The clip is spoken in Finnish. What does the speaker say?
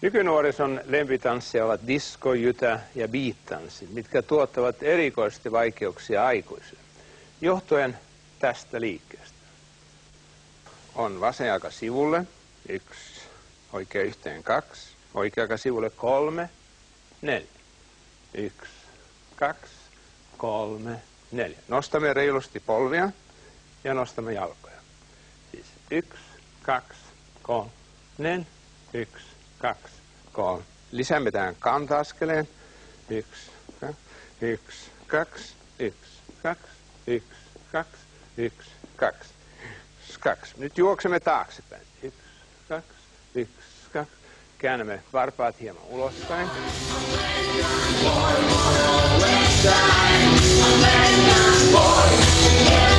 Nykynuorison lempitansseja ovat disko, jytä ja beat-tanssit, mitkä tuottavat erikoisesti vaikeuksia aikuisille, johtuen tästä liikkeestä. On vasen jalka sivulle, 1, oikea yhteen 2, oikea jalka sivulle 3, 4. 1, 2, 3, 4. Nostamme reilusti polvia ja nostamme jalkoja. Siis 1, 2, 3, 4, 1, 2, 3. Lisäämme tähän kanta-askeleen. 1, 2, 1, 2, 1, 2, 1, 2, 1, 2, 2. Nyt juoksemme taaksepäin. 1, 2, 1, 2. Käännämme varpaat hieman ulospäin. Boy,